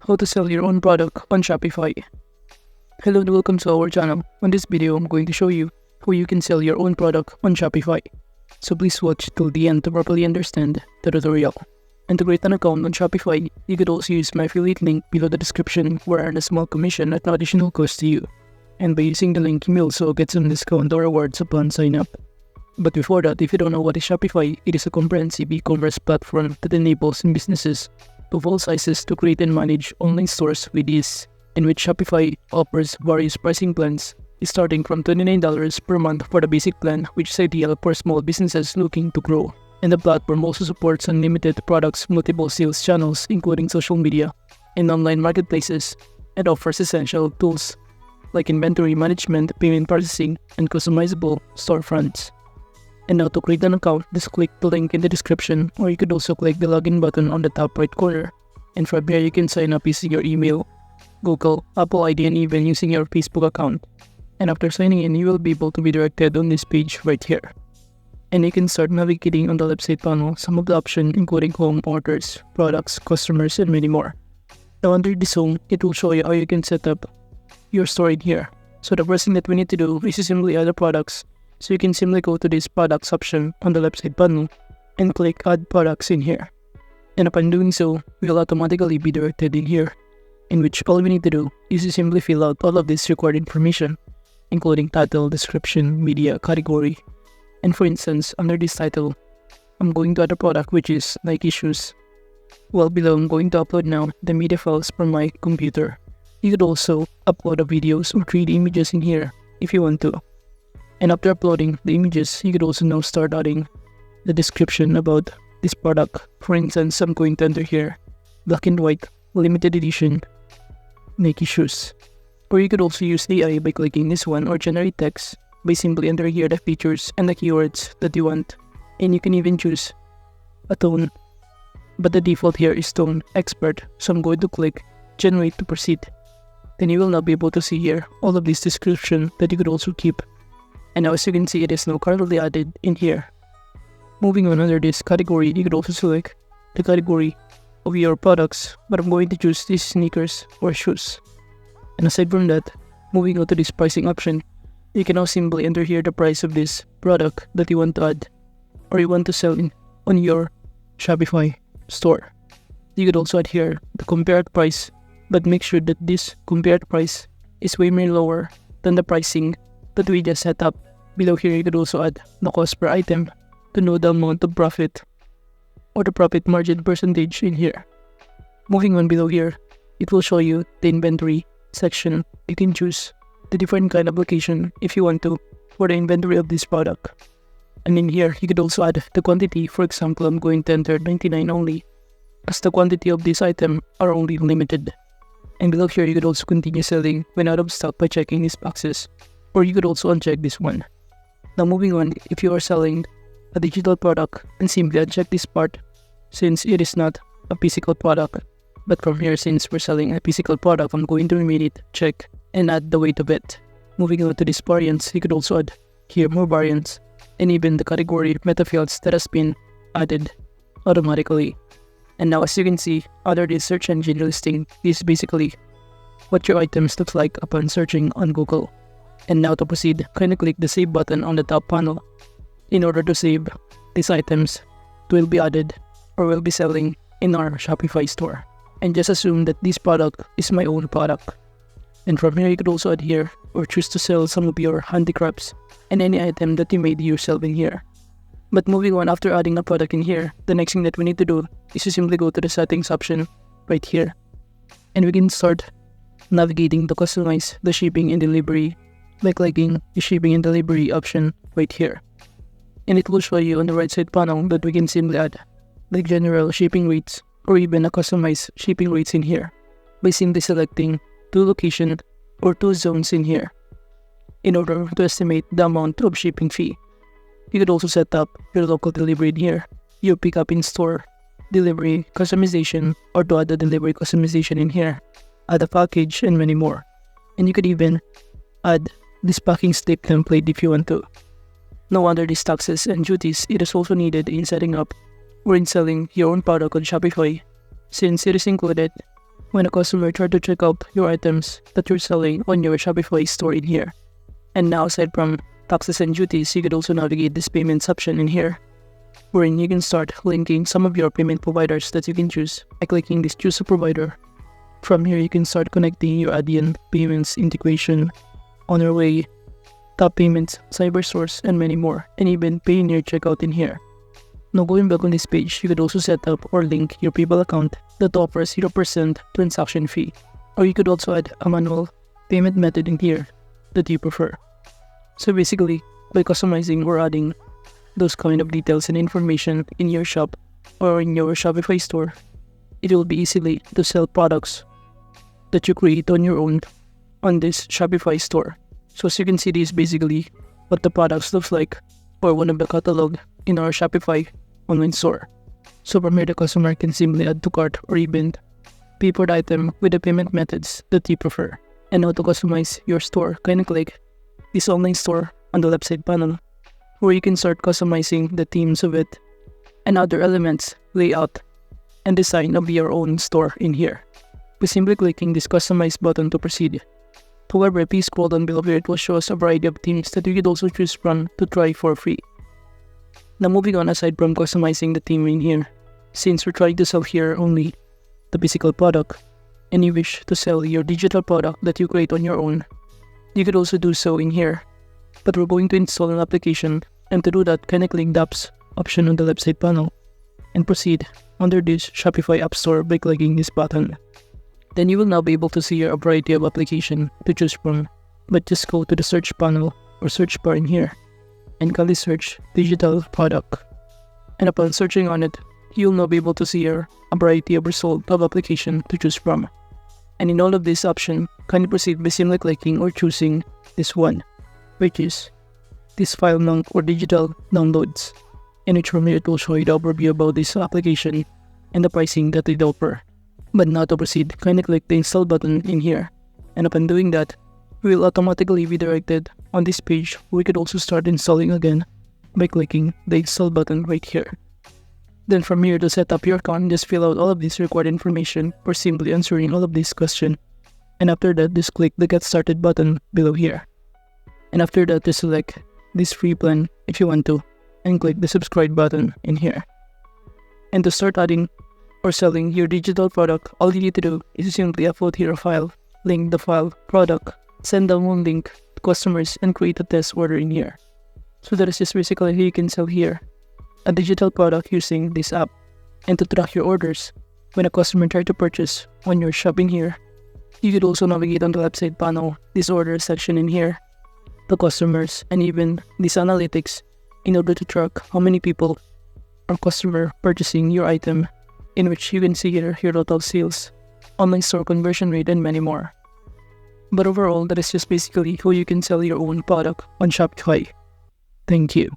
How to sell your own product on Shopify. Hello and welcome to our channel. On this video, I'm going to show you how you can sell your own product on Shopify. So please watch till the end to properly understand the tutorial. And to create an account on Shopify, you could also use my affiliate link below the description where I earn a small commission at no additional cost to you. And by using the link, you may also get some discount or rewards upon sign up. But before that, if you don't know what is Shopify, it is a comprehensive e-commerce platform that enables businesses of all sizes to create and manage online stores with ease, in which Shopify offers various pricing plans, starting from $29 per month for the basic plan, which is ideal for small businesses looking to grow. And the platform also supports unlimited products, multiple sales channels, including social media and online marketplaces, and offers essential tools like inventory management, payment processing, and customizable storefronts. And now to create an account, just click the link in the description, or you could also click the login button on the top right corner. And from here, you can sign up using your email, Google, Apple ID, and even using your Facebook account. And after signing in, you will be able to be directed on this page right here. And you can start navigating on the left side panel some of the options, including home, orders, products, customers, and many more. Now under this home, it will show you how you can set up your store in here. So the first thing that we need to do is to simply add the products. So you can simply go to this products option on the left side panel and click add products in here. And upon doing so, we'll automatically be directed in here, in which all we need to do is to simply fill out all of this required information, including title, description, media, category. And for instance, under this title, I'm going to add a product which is Nike shoes. Well, below I'm going to upload now the media files from my computer. You could also upload the videos or 3D images in here if you want to. And after uploading the images, you could also now start adding the description about this product. For instance, I'm going to enter here black and white limited edition Nike shoes. Or you could also use AI by clicking this one, or generate text by simply entering here the features and the keywords that you want. And you can even choose a tone, but the default here is tone expert, so I'm going to click generate to proceed. Then you will now be able to see here all of this description that you could also keep. And now as you can see, it is now currently added in here. Moving on, under this category, you could also select the category of your products, but I'm going to choose these sneakers or shoes. And aside from that, moving on to this pricing option, you can now simply enter here the price of this product that you want to add or you want to sell on your Shopify store. You could also add here the compared price, but make sure that this compared price is way more lower than the pricing that we just set up. Below here, you could also add the cost per item to know the amount of profit or the profit margin percentage in here. Moving on, below here, it will show you the inventory section. You can choose the different kind of location if you want to for the inventory of this product. And in here, you could also add the quantity. For example, I'm going to enter 99 only, as the quantity of this item are only limited. And below here, you could also continue selling when out of stock by checking these boxes, or you could also uncheck this one. Now moving on, if you are selling a digital product, and simply uncheck this part since it is not a physical product. But from here, since we're selling a physical product, I'm going to remain it check and add the weight of it. Moving on to this variants, you could also add here more variants and even the category meta fields that has been added automatically. And now as you can see, under this search engine listing, this is basically what your items look like upon searching on Google. And now to proceed, kindly click the save button on the top panel in order to save these items that will be added or will be selling in our Shopify store. And just assume that this product is my own product. And from here, you could also add here or choose to sell some of your handicrafts and any item that you made yourself in here. But moving on, after adding a product in here, the next thing that we need to do is to simply go to the settings option right here. And we can start navigating to customize the shipping and delivery by clicking the shipping and delivery option right here. And it will show you on the right side panel that we can simply add like general shipping rates or even a customized shipping rates in here by simply selecting 2 locations or 2 zones in here in order to estimate the amount of shipping fee. You could also set up your local delivery in here, your pickup in store, delivery customization, or to add the delivery customization in here, add a package, and many more. And you could even add this packing slip template if you want to. Now under these taxes and duties, it is also needed in setting up or in selling your own product on Shopify, since it is included when a customer tries to check out your items that you're selling on your Shopify store in here. And now, aside from taxes and duties, you could also navigate this payments option in here, wherein you can start linking some of your payment providers that you can choose by clicking this choose a provider. From here, you can start connecting your Adyen payments integration, on your way, Top Payments, Cybersource, and many more, and even pay near checkout in here. Now going back on this page, you could also set up or link your PayPal account that offers 0% transaction fee, or you could also add a manual payment method in here that you prefer. So basically, by customizing or adding those kind of details and information in your shop or in your Shopify store, it will be easily to sell products that you create on your own on this Shopify store. So as you can see, this is basically what the products looks like or one of the catalog in our Shopify online store. So from here, the customer can simply add to cart or even pay for the item with the payment methods that you prefer. And now to customize your store, kindly click this online store on the left side panel, where you can start customizing the themes of it and other elements, layout, and design of your own store in here by simply clicking this customize button to proceed. However, please scroll down below here, it will show us a variety of themes that you could also choose from to try for free. Now moving on, aside from customizing the theme in here, since we're trying to sell here only the physical product, and you wish to sell your digital product that you create on your own, you could also do so in here. But we're going to install an application, and to do that, kindly click the apps option on the left side panel and proceed under this Shopify App Store by clicking this button. Then you will now be able to see a variety of applications to choose from, but just go to the search panel or search bar in here and kindly search digital product. And upon searching on it, you'll now be able to see a variety of results of application to choose from. And in all of these options, kindly proceed by simply clicking or choosing this one, which is this file or digital downloads, in which from here it will show you the overview about this application and the pricing that it offers. But now to proceed, kindly click the install button in here, and upon doing that, we will automatically be directed on this page. We could also start installing again by clicking the install button right here. Then from here, to set up your account, just fill out all of this required information or simply answering all of these questions. And after that, just click the get started button below here. And after that, just select this free plan if you want to, and click the subscribe button in here. And to start adding or selling your digital product, all you need to do is simply upload here a file, link the file, product, send down one link to customers, and create a test order in here. So that is just basically how you can sell here a digital product using this app. And to track your orders, when a customer tries to purchase on your shop in here, you could also navigate on the left side panel, this order section in here, the customers, and even this analytics in order to track how many people or customer purchasing your item, in which you can see here your total sales, online store conversion rate, and many more. But overall, that is just basically how you can sell your own product on Shopify. Thank you.